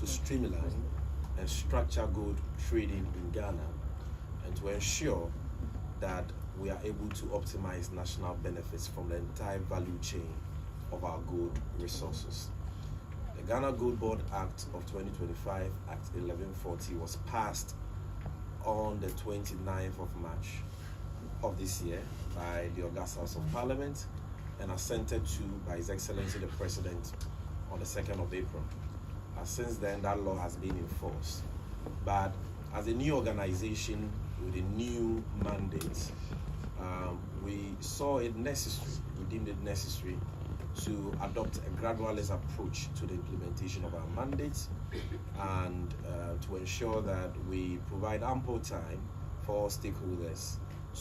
to streamline and structure gold trading in Ghana and to ensure that we are able to optimize national benefits from the entire value chain of our gold resources. The Ghana Gold Board Act of 2025, Act 1140, was passed on the 29th of March of this year by the August House of Parliament and assented to by His Excellency the President on the 2nd of April. Since then, that law has been enforced. But as a new organization with a new mandate, we saw it necessary, we deemed it necessary to adopt a gradualist approach to the implementation of our mandate and to ensure that we provide ample time for stakeholders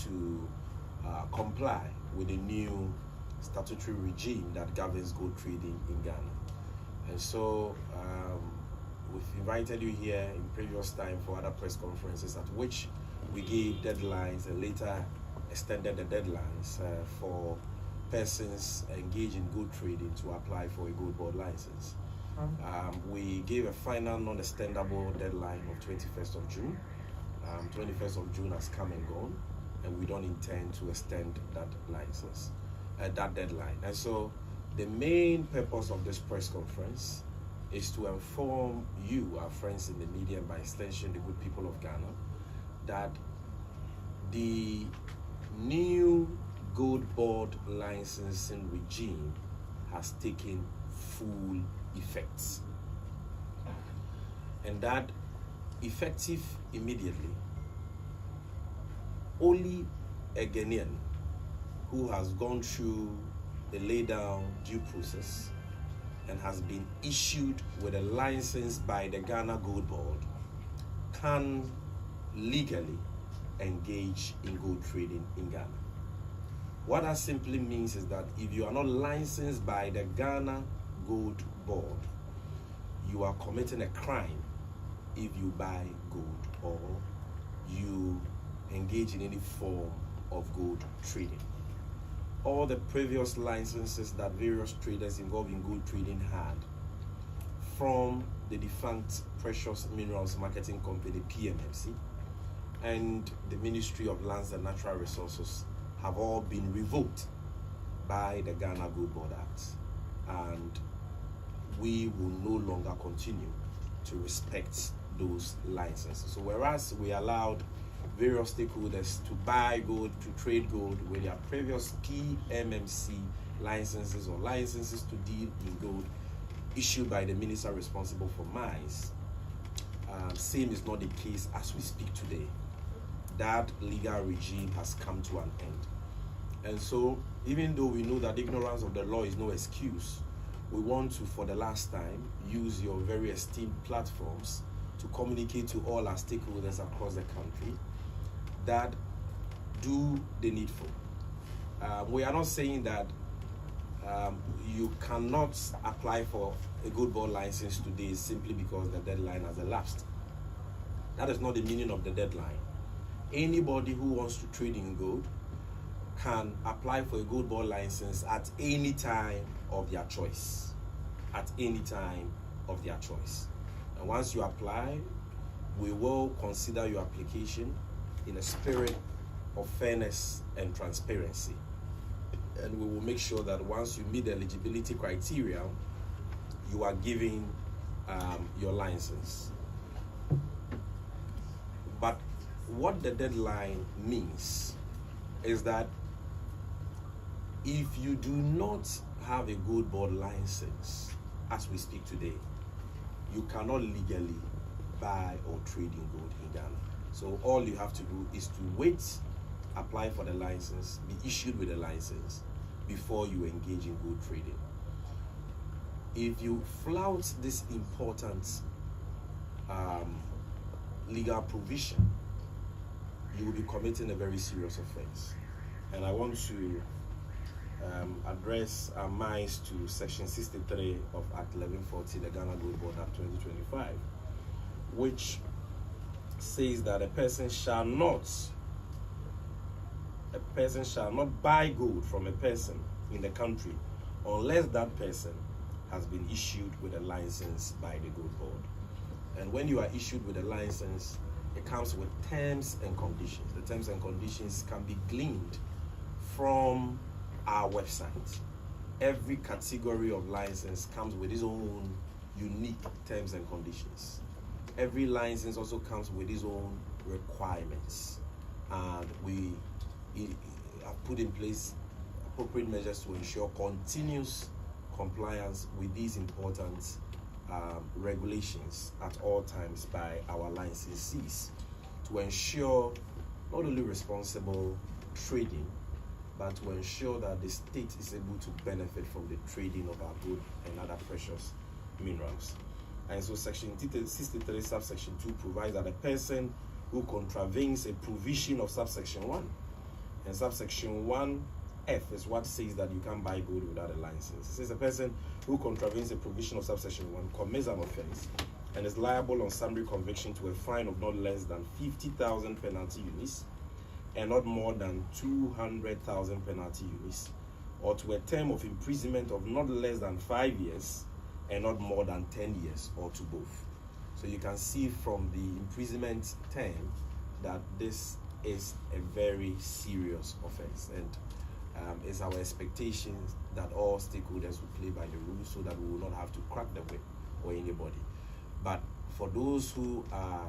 to comply with the new statutory regime that governs gold trading in Ghana. And so we've invited you here in previous time for other press conferences at which we gave deadlines and later extended the deadlines for persons engaged in gold trading to apply for a gold board license. We gave a final non-extendable deadline of 21st of June. 21st of June has come and gone, and we don't intend to extend that license, that deadline. And so the main purpose of this press conference is to inform you, our friends in the media, and by extension the good people of Ghana, that the new gold board licensing regime has taken full effect, and that effective immediately, only a Ghanaian who has gone through the lay-down due process and has been issued with a license by the Ghana Gold Board can legally engage in gold trading in Ghana. What that simply means is that if you are not licensed by the Ghana Gold Board, you are committing a crime if you buy gold or you engage in any form of gold trading. All the previous licenses that various traders involved in gold trading had from the defunct Precious Minerals Marketing Company, PMMC, and the Ministry of Lands and Natural Resources have all been revoked by the Ghana Gold Board Act, and we will no longer continue to respect those licenses. So whereas we allowed various stakeholders to buy gold, to trade gold with their previous PMMC licenses or licenses to deal in gold issued by the minister responsible for mines, same is not the case as we speak today. That legal regime has come to an end. And so, even though we know that ignorance of the law is no excuse, we want to, for the last time, use your very esteemed platforms to communicate to all our stakeholders across the country that do the needful. We are not saying that you cannot apply for a gold board license today simply because the deadline has elapsed. That is not the meaning of the deadline. Anybody who wants to trade in gold can apply for a gold board license at any time of their choice. At any time of their choice. And once you apply, we will consider your application in a spirit of fairness and transparency. And we will make sure that once you meet the eligibility criteria, you are given your license. But what the deadline means is that if you do not have a gold board license as we speak today, you cannot legally buy or trade in gold in Ghana. So all you have to do is to wait, apply for the license, be issued with a license before you engage in gold trading. If you flout this important legal provision, you will be committing a very serious offense. And I want to address our minds to Section 63 of Act 1140, the Ghana Gold Board Act 2025, which says that a person shall not buy gold from a person in the country unless that person has been issued with a license by the Gold Board. And when you are issued with a license, it comes with terms and conditions. The terms and conditions can be gleaned from our website. Every category of license comes with its own unique terms and conditions. Every license also comes with its own requirements. And we have put in place appropriate measures to ensure continuous compliance with these important regulations at all times by our licensees, to ensure not only responsible trading, but to ensure that the state is able to benefit from the trading of our gold and other precious minerals. And so Section 63, subsection 2 provides that a person who contravenes a provision of subsection 1, and subsection 1F is what says that you can't buy gold without a license. It says a person who contravenes a provision of subsection 1 commits an offense and is liable on summary conviction to a fine of not less than 50,000 penalty units and not more than 200,000 penalty units, or to a term of imprisonment of not less than 5 years and not more than 10 years, or to both. So you can see from the imprisonment term that this is a very serious offense, and it's our expectation that all stakeholders will play by the rules so that we will not have to crack the whip or anybody. But for those who are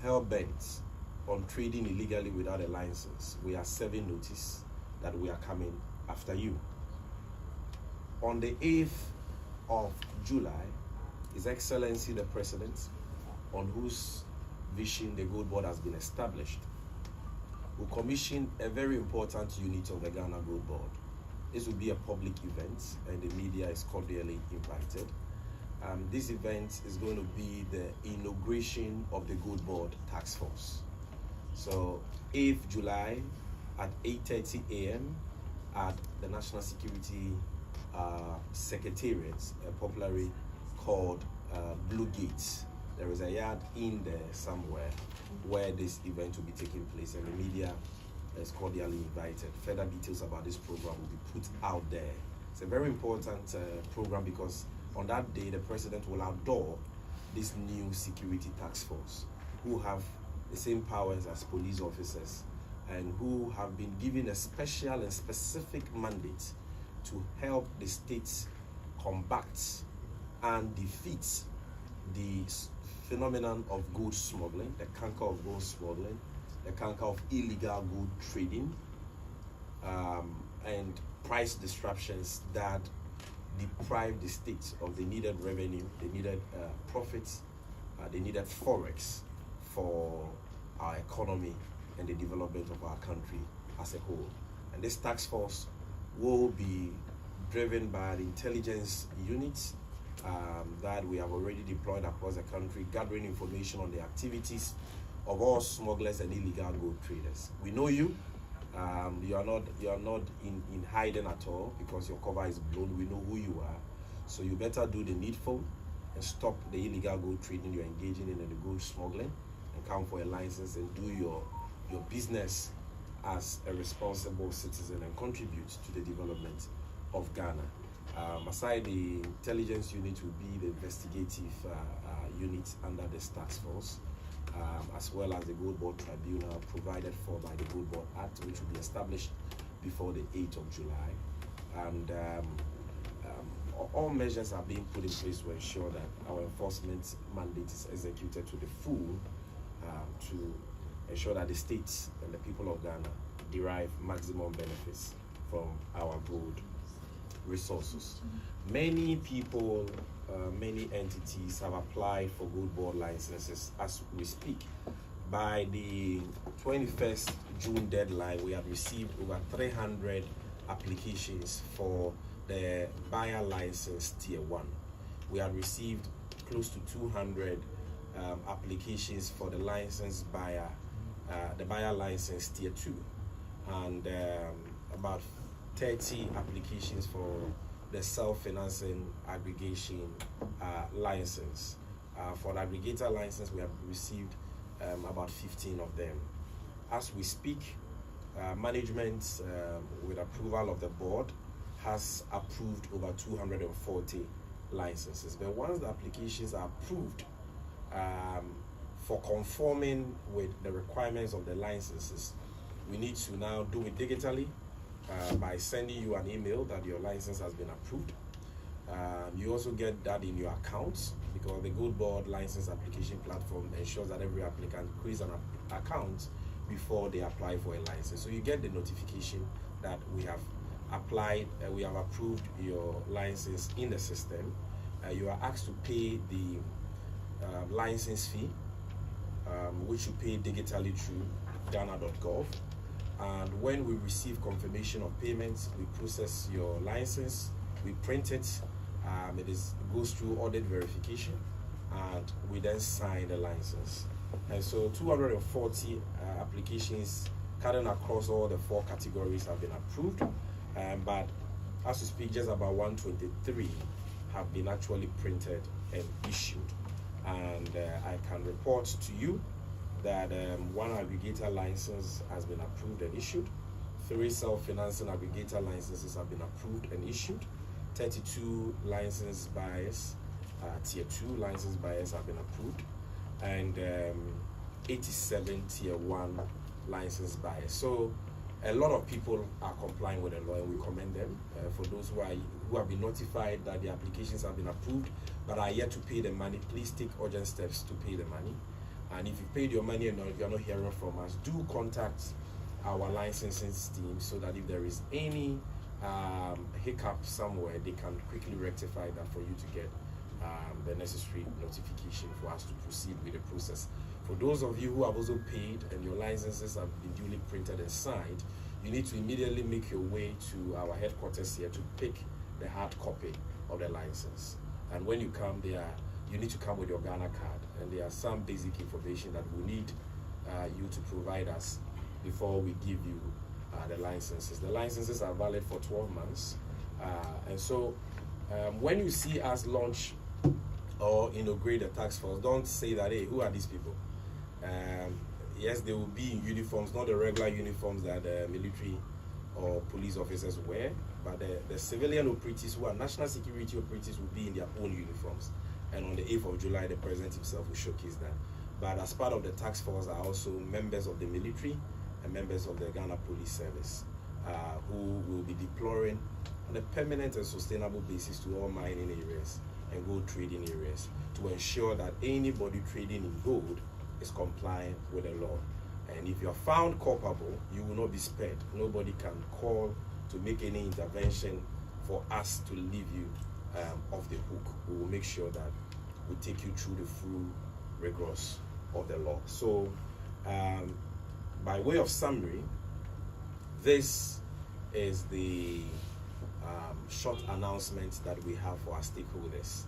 hell-bent on trading illegally without a license, we are serving notice that we are coming after you. On the 8th of July, His Excellency the President, on whose vision the Gold Board has been established, will commission a very important unit of the Ghana Gold Board. This will be a public event and the media is cordially invited. This event is going to be the inauguration of the Gold Board Task Force. So 8th July at 8:30 a.m. at the National Security Secretariat, popularly called Blue Gate. There is a yard in there somewhere where this event will be taking place, and the media is cordially invited. Further details about this program will be put out there. It's a very important program because on that day, the President will adore this new security task force, who have the same powers as police officers and who have been given a special and specific mandate to help the states combat and defeat the phenomenon of gold smuggling, the canker of gold smuggling, the canker of illegal gold trading, and price disruptions that deprive the states of the needed revenue, the needed profits, the needed forex for our economy and the development of our country as a whole. And this task force will be driven by the intelligence units that we have already deployed across the country, gathering information on the activities of all smugglers and illegal gold traders. We know you. You are not in hiding at all because your cover is blown. We know who you are. So you better do the needful and stop the illegal gold trading you're engaging in and the gold smuggling, and come for a license and do your business as a responsible citizen and contribute to the development of Ghana. Aside the intelligence unit will be the investigative unit under this task force, as well as the Gold Board Tribunal provided for by the Gold Board Act, which will be established before the 8th of July. And all measures are being put in place to ensure that our enforcement mandate is executed to the full, to ensure that the states and the people of Ghana derive maximum benefits from our gold resources. Many people, many entities have applied for Gold Board licenses as we speak. By the 21st June deadline, we have received over 300 applications for the buyer license tier 1. We have received close to 200 applications for the license buyer, the buyer license tier 2, and about 30 applications for the self-financing aggregation license. For the aggregator license, we have received about 15 of them. As we speak, management, with approval of the board, has approved over 240 licenses. But once the applications are approved for conforming with the requirements of the licenses, we need to now do it digitally by sending you an email that your license has been approved. You also get that in your accounts, because the GOLDBOD license application platform ensures that every applicant creates an account before they apply for a license. So you get the notification that we have applied, we have approved your license in the system. You are asked to pay the license fee, which you pay digitally through Ghana.gov. And when we receive confirmation of payments, we process your license, we print it, it goes through audit verification, and we then sign the license. And so 240 applications cutting across all the 4 categories have been approved, but as we speak, just about 123 have been actually printed and issued. And I can report to you that 1 aggregator license has been approved and issued, 3 self-financing aggregator licenses have been approved and issued, 32 license buyers, tier 2 license buyers have been approved, and 87 tier 1 license buyers. So a lot of people are complying with the law, and we commend them. For those who have been notified that the applications have been approved but are yet to pay the money, please take urgent steps to pay the money. And if you paid your money and you're not hearing from us, do contact our licensing team so that if there is any hiccup somewhere, they can quickly rectify that for you to get the necessary notification for us to proceed with the process. For those of you who have also paid and your licenses have been duly printed and signed, you need to immediately make your way to our headquarters here to pick the hard copy of the license. And when you come there, you need to come with your Ghana card, and there are some basic information that we need you to provide us before we give you the licenses. The licenses are valid for 12 months, and so when you see us launch or inaugurate the task force, don't say that, hey, who are these people? Yes, they will be in uniforms, not the regular uniforms that military or police officers wear, but the civilian operatives who are national security operatives will be in their own uniforms. And on the 8th of July, the president himself will showcase that. But as part of the task force are also members of the military and members of the Ghana Police Service, who will be deploying on a permanent and sustainable basis to all mining areas and gold trading areas to ensure that anybody trading in gold is compliant with the law. And if you're found culpable, you will not be spared. Nobody can call to make any intervention for us to leave you off the hook. We will make sure that we take you through the full rigors of the law. So by way of summary, this is the short announcement that we have for our stakeholders.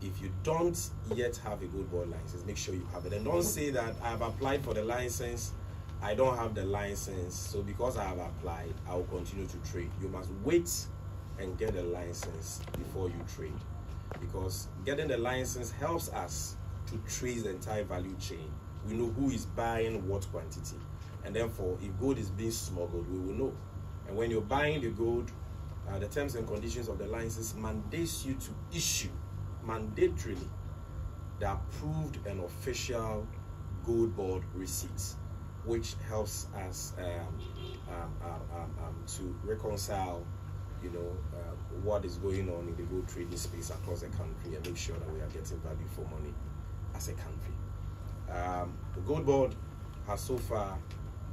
If you don't yet have a GOLDBOD license, make sure you have it. And don't say that I have applied for the license, I don't have the license, so because I have applied, I will continue to trade. You must wait and get a license before you trade, because getting the license helps us to trace the entire value chain. We know who is buying what quantity, and therefore if gold is being smuggled, we will know. And when you're buying the gold, the terms and conditions of the license mandates you to issue mandatorily the approved and official GOLDBOD receipts, which helps us to reconcile, what is going on in the gold trading space across the country and make sure that we are getting value for money as a country. The GOLDBOD has so far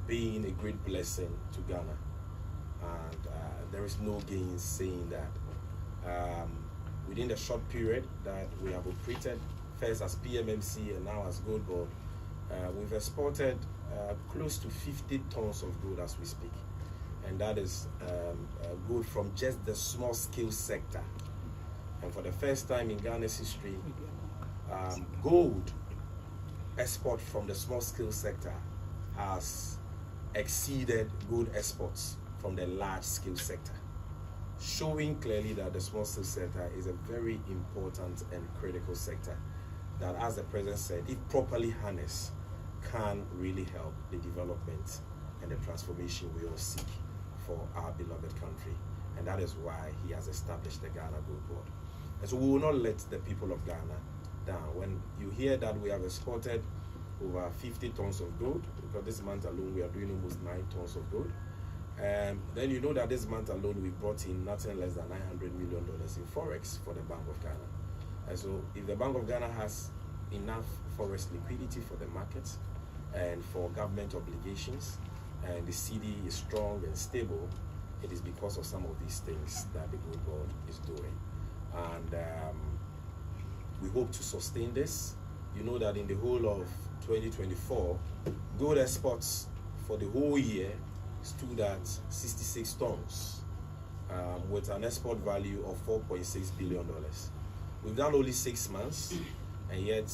been a great blessing to Ghana, and there is no gainsaying that. Within the short period that we have operated, first as PMMC and now as GOLDBOD, we've exported close to 50 tons of gold as we speak. And that is gold from just the small scale sector. And for the first time in Ghana's history, gold export from the small scale sector has exceeded gold exports from the large scale sector, showing clearly that the small scale sector is a very important and critical sector that, as the president said, if properly harnessed, can really help the development and the transformation we all seek for our beloved country. And that is why he has established the Ghana GOLDBOD. And so we will not let the people of Ghana down. When you hear that we have exported over 50 tons of gold, because this month alone we are doing almost 9 tons of gold, then you know that this month alone we brought in nothing less than $900 million in forex for the Bank of Ghana. And so if the Bank of Ghana has enough forex liquidity for the market and for government obligations, and the CD is strong and stable, it is because of some of these things that the Gold Board is doing. And we hope to sustain this. You know that in the whole of 2024, gold exports for the whole year stood at 66 tons, with an export value of $4.6 billion. We've done only 6 months, and yet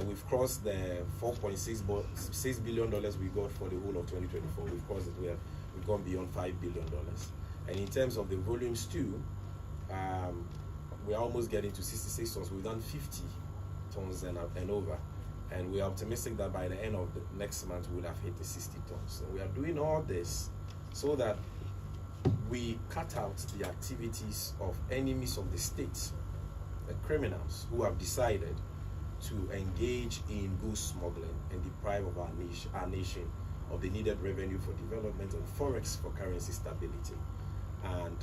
we've crossed the $4.6 billion we got for the whole of 2024. We've crossed it. We've gone beyond $5 billion. And in terms of the volumes too, we are almost getting to 66 tons. We've done 50 tons and over. And we are optimistic that by the end of the next month, we'll have hit the 60 tons. And we are doing all this so that we cut out the activities of enemies of the state, the criminals who have decided to engage in goods smuggling and deprive of our nation of the needed revenue for development and forex for currency stability. And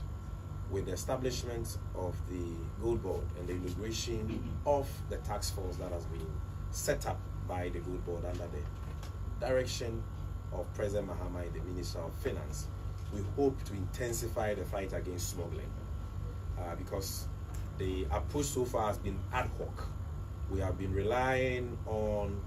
with the establishment of the Gold Board and the inauguration of the task force that has been set up by the Gold Board under the direction of President Mahama, the Minister of Finance, we hope to intensify the fight against smuggling, because the approach so far has been ad hoc. We have been relying on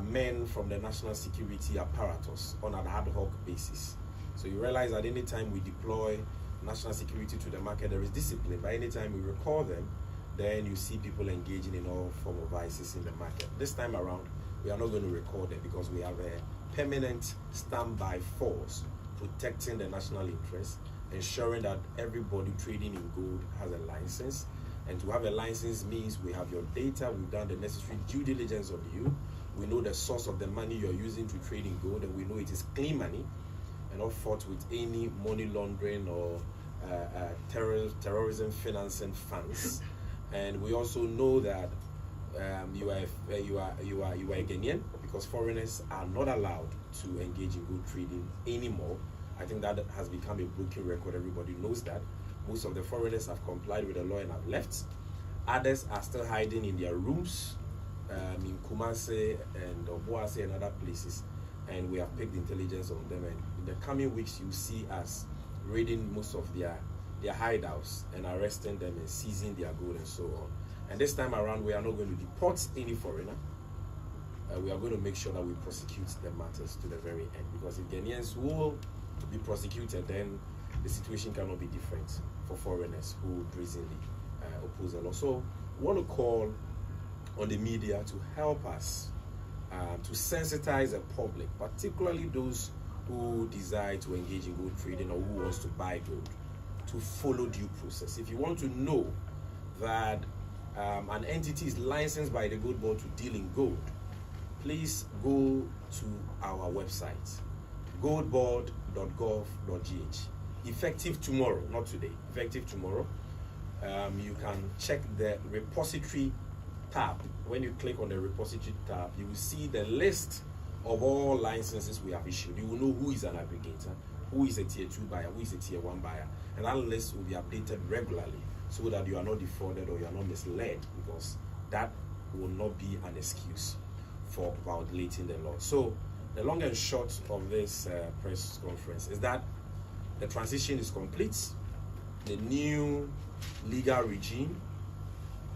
men from the national security apparatus on an ad hoc basis. So you realize that any time we deploy national security to the market, there is discipline. But anytime we recall them, then you see people engaging in all form of vices in the market. This time around, we are not going to record them because we have a permanent standby force protecting the national interest, ensuring that everybody trading in gold has a license. And to have a license means we have your data, we've done the necessary due diligence on you, we know the source of the money you're using to trade in gold, and we know it is clean money and not fought with any money laundering or terrorism financing funds. And we also know that you are a Ghanaian, because foreigners are not allowed to engage in gold trading anymore. I think that has become a broken record. Everybody knows that. Most of the foreigners have complied with the law and have left. Others are still hiding in their rooms in Kumasi and Obuasi and other places, and we have picked intelligence on them. And in the coming weeks, you see us raiding most of their hideouts and arresting them and seizing their gold and so on. And this time around, we are not going to deport any foreigner. We are going to make sure that we prosecute the matters to the very end, because if Ghanaians will be prosecuted, then the situation cannot be different for foreigners who brazenly oppose the law. So we want to call on the media to help us to sensitize the public, particularly those who desire to engage in gold trading or who wants to buy gold, to follow due process. If you want to know that an entity is licensed by the Gold Board to deal in gold, please go to our website, goldboard.gov.gh. Effective tomorrow, not today, effective tomorrow, you can check the repository tab. When you click on the repository tab, you will see the list of all licenses we have issued. You will know who is an aggregator, who is a tier 2 buyer, who is a tier 1 buyer, and that list will be updated regularly so that you are not defrauded or you are not misled, because that will not be an excuse for violating the law. So the long and short of this press conference is that the transition is complete. The new legal regime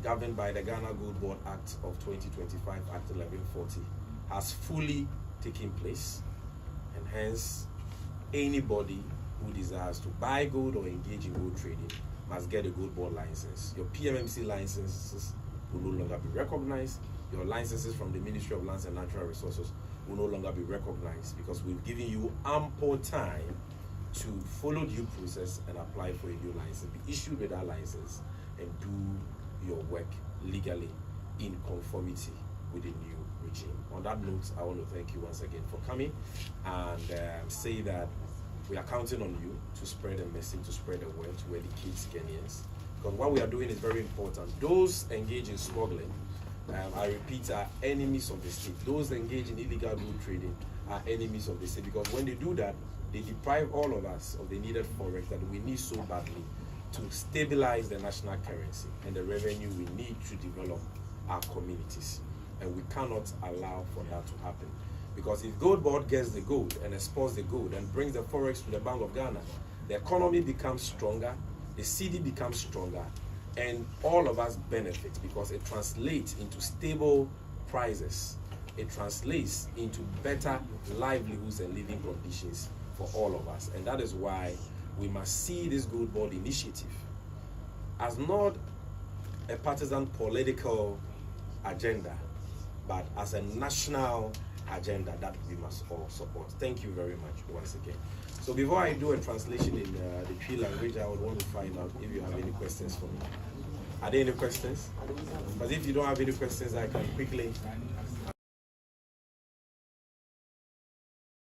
governed by the Ghana Gold Board Act of 2025, Act 1140, has fully taken place, and hence anybody who desires to buy gold or engage in gold trading must get a Gold Board license. Your PMMC licenses will no longer be recognized. Your licenses from the Ministry of Lands and Natural Resources will no longer be recognized, because we've given you ample time to follow due process and apply for a new license, be issued with that license, and do your work legally in conformity with the new regime. On that note, I want to thank you once again for coming, and say that we are counting on you to spread the message, to spread the word, to educate Ghanaians because what we are doing is very important. Those engaged in smuggling, I repeat, are enemies of the state. Those engaged in illegal gold trading are enemies of the state, because when they do that, they deprive all of us of the needed forex that we need so badly to stabilize the national currency and the revenue we need to develop our communities. And we cannot allow for that to happen. Because if GOLDBOD gets the gold and exports the gold and brings the forex to the Bank of Ghana, the economy becomes stronger, the city becomes stronger, and all of us benefit, because it translates into stable prices. It translates into better livelihoods and living conditions for all of us. And that is why we must see this GOLDBOD initiative as not a partisan political agenda, but as a national agenda that we must all support. Thank you very much once again. So before I do a translation in the Twi language, I would want to find out if you have any questions for me. Are there any questions? Because if you don't have any questions, I can quickly